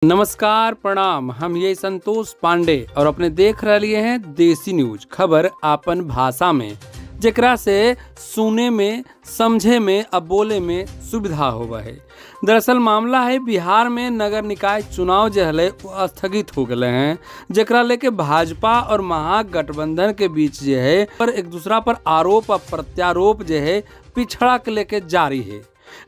नमस्कार प्रणाम। हम ये संतोष पांडे और अपने देख रहे हैं देसी न्यूज खबर आपन भाषा में, जेकरा से सुने में, समझे में और बोले में सुविधा होगा है। दरअसल मामला है बिहार में नगर निकाय चुनाव जो है वो स्थगित हो गए हैं, जेकरा लेके भाजपा और महागठबंधन के बीच जो है पर एक दूसरा पर आरोप और प्रत्यारोप जो है पिछड़ा के लेके जारी है।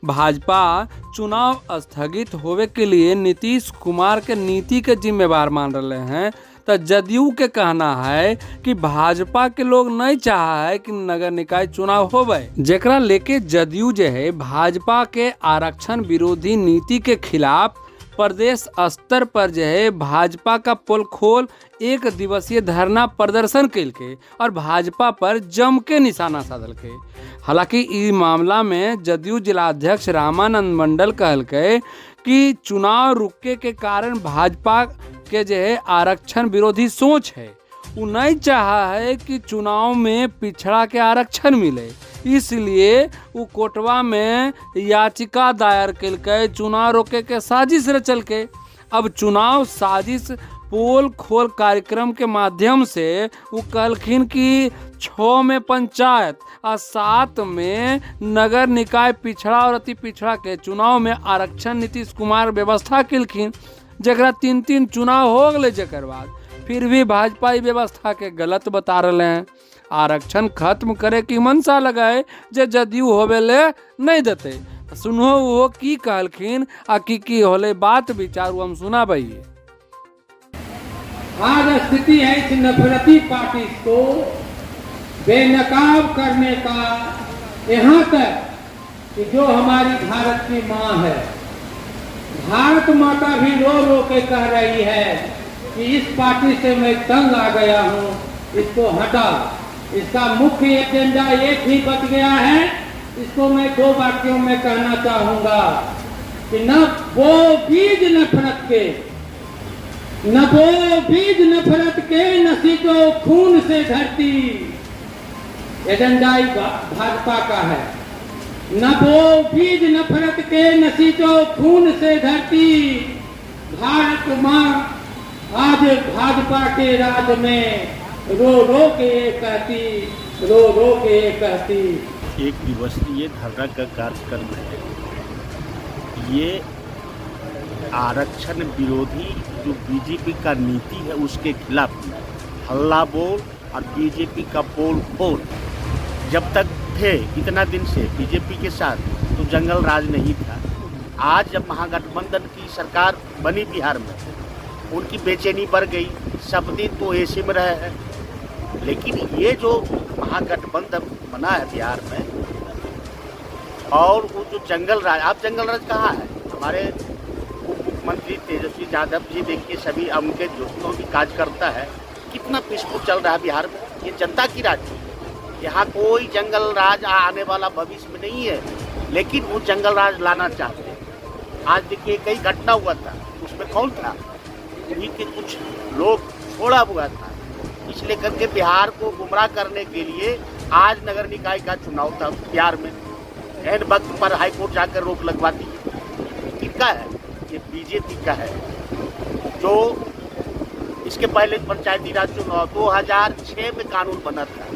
भाजपा चुनाव स्थगित होवे के लिए नीतीश कुमार के नीति के जिम्मेवार मान रहे हैं, तो जदयू के कहना है कि भाजपा के लोग नहीं चाहा है कि नगर निकाय चुनाव होवे, जेकरा लेके जदयू जो है भाजपा के आरक्षण विरोधी नीति के खिलाफ प्रदेश स्तर पर जो है भाजपा का पोल खोल एक दिवसीय धरना प्रदर्शन कल के और भाजपा पर जम के निशाना साधल के। हालांकि इस मामला में जदयू जिलाध्यक्ष रामानंद मंडल कहल के कि चुनाव रुके के कारण भाजपा के जो है आरक्षण विरोधी सोच है, वो नहीं चाहा है कि चुनाव में पिछड़ा के आरक्षण मिले, इसलिए वो कोर्टवा में याचिका दायर कल के चुनाव रोके के साजिश रचल के। अब चुनाव साजिश पोल खोल कार्यक्रम के माध्यम से वो कहलखिन कि 6 में पंचायत और 7 में नगर निकाय पिछड़ा और अति पिछड़ा के चुनाव में आरक्षण नीतीश कुमार व्यवस्था कलखिन, जकरा 3 चुनाव हो गए। जकर बाद फिर भी भाजपा व्यवस्था के गलत बता रहे हैं। आरक्षण खत्म करे की मनसा लगाए जे जदयू होवे ले नहीं देते। सुनो वो की कहलखिन आ की होले बात विचार हम सुना भाई। आज स्थिति है इस नफरती पार्टी को बेनकाब करने का, यहाँ तक कि जो हमारी भारत की माँ है, भारत माता भी रो रो के कह रही है कि इस पार्टी से मैं तंग आ गया हूँ, इसको हटा। इसका मुख्य एजेंडा एक ही बच गया है, इसको मैं 2 वाक्यों में कहना चाहूंगा कि न वो बीज नफरत के, न वो बीज नफरत के, न सींचो खून से धरती। एजेंडा ही भाजपा का है। न वो बीज नफरत के, न सींचो खून से धरती। भारत माँ आज भाजपा के राज में रो रो के कहती, रो रो के कहती। एक दिवसीय धरना का कार्यक्रम है। ये आरक्षण विरोधी जो बीजेपी का नीति है उसके खिलाफ हल्ला बोल और बीजेपी का पोल खोल। जब तक थे इतना दिन से बीजेपी के साथ तो जंगल राज नहीं था। आज जब महागठबंधन की सरकार बनी बिहार में, उनकी बेचैनी बढ़ गई। सब दिन तो ऐसे में रहे हैं, लेकिन ये जो महागठबंधन बना है बिहार में और वो जो जंगल राज, आप जंगल राज कहाँ है? हमारे उप मुख्यमंत्री तेजस्वी यादव जी देखिए, सभी उनके दोस्तों भी काज करता है। कितना पीसफुल चल रहा है बिहार में। ये जनता की राज है, यहाँ कोई जंगल राज आने वाला भविष्य में नहीं है, लेकिन वो जंगल राज लाना चाहते हैं। आज देखिए कई घटना हुआ था, उसमें कौन था? उन्हीं के कुछ लोग छोड़ा हुआ था। इसलिए करके बिहार को गुमराह करने के लिए आज नगर निकाय का चुनाव था बिहार में। एन वक्त पर हाईकोर्ट जाकर रोक लगवा दी। किसका है? ये बीजेपी का है। जो इसके पहले पंचायती राज चुनाव 2006 में कानून बना था,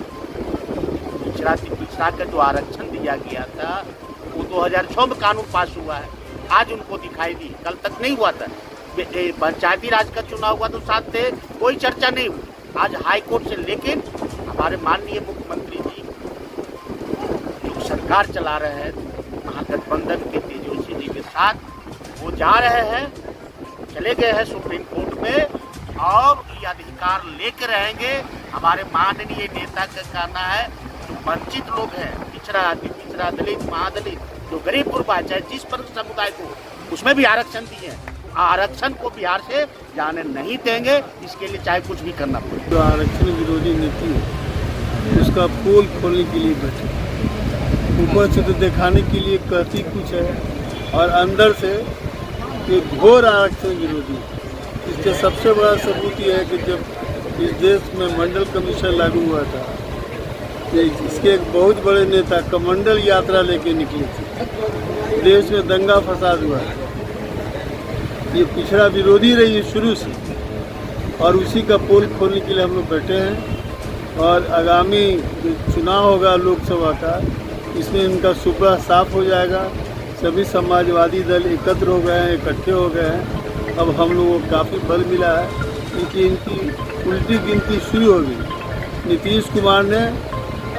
पिछड़ा का जो आरक्षण दिया गया था वो 2006 में कानून पास हुआ है। आज उनको दिखाई दी, कल तक नहीं हुआ था। पंचायती राज का चुनाव हुआ तो साथ थे, कोई चर्चा नहीं हुई। आज हाई कोर्ट से लेकिन हमारे माननीय मुख्यमंत्री जी जो सरकार चला रहे हैं महागठबंधन के तेजस्वी जी के साथ, वो जा रहे हैं, चले गए हैं सुप्रीम कोर्ट में और ये अधिकार लेकर रहेंगे। हमारे माननीय नेता का कहना है जो वंचित लोग हैं, पिछड़ा आदमी, पिछड़ा दलित, महादलित, जो गरीब गुरबा, चाहे जिस पर समुदाय को, उसमें भी आरक्षण दिए हैं। आरक्षण को बिहार से जाने नहीं देंगे, इसके लिए चाहे कुछ भी करना पड़े। जो आरक्षण विरोधी नीति है उसका पोल खोलने के लिए बैठे, ऊपर से तो दिखाने के लिए कहती कुछ है और अंदर से ये घोर आरक्षण विरोधी। इसका सबसे बड़ा सबूत यह है कि जब इस देश में मंडल कमीशन लागू हुआ था, तो इसके एक बहुत बड़े नेता कमंडल यात्रा लेके निकले थे। देश में दंगा फसाद हुआ है, ये पिछड़ा विरोधी रही है शुरू से, और उसी का पोल खोलने के लिए हम लोग बैठे हैं। और आगामी जो चुनाव होगा लोकसभा का, इसमें इनका सुपड़ा साफ हो जाएगा। सभी समाजवादी दल एकत्र हो गए हैं, इकट्ठे हो गए हैं। अब हम लोगों को काफ़ी बल मिला है, क्योंकि इनकी उल्टी गिनती शुरू हो गई। नीतीश कुमार ने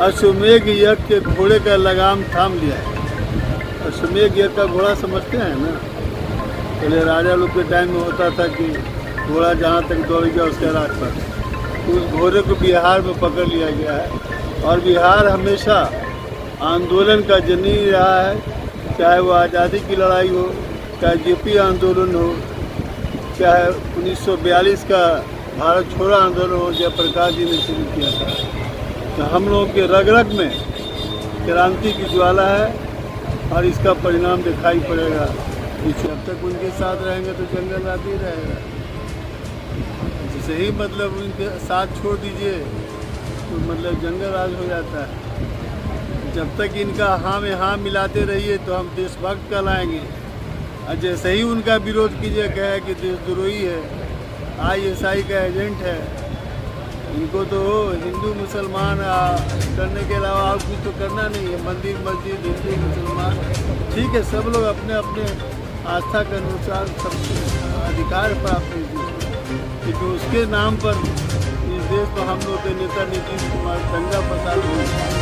अश्वमेघ यज्ञ के घोड़े का लगाम थाम लिया है। अश्वमेघ यज्ञ का घोड़ा समझते हैं ना, पहले राजा लोग के टाइम में होता था कि घोड़ा जहाँ तक दौड़ गया उसका रास्ता, उस घोड़े को बिहार में पकड़ लिया गया है। और बिहार हमेशा आंदोलन का जननी रहा है, चाहे वो आज़ादी की लड़ाई हो, चाहे जेपी आंदोलन हो, चाहे 1942 का भारत छोड़ो आंदोलन हो, जयप्रकाश जी ने शुरू किया था। तो हम लोगों के रग रग में क्रांति की ज्वाला है, और इसका परिणाम दिखाई पड़ेगा। जब तक उनके साथ रहेंगे तो जंगल राज ही रहेगा। जैसे ही मतलब उनके साथ छोड़ दीजिए तो मतलब जंगल राज हो जाता है। जब तक इनका हाँ में हाँ मिलाते रहिए तो हम देशभक्त कहलाएंगे, और जैसे ही उनका विरोध कीजिए कहे कि देशद्रोही है, ISI का एजेंट है, इनको तो हिंदू मुसलमान करने के अलावा और कुछ तो करना नहीं है। मंदिर मस्जिद हिंदू मुसलमान ठीक है, सब लोग अपने अपने आस्था के अनुसार सब अधिकार प्राप्त है, लेकिन उसके नाम पर इस देश को हम लोग के नेता नीतीश कुमार दंगा फसाद हुए।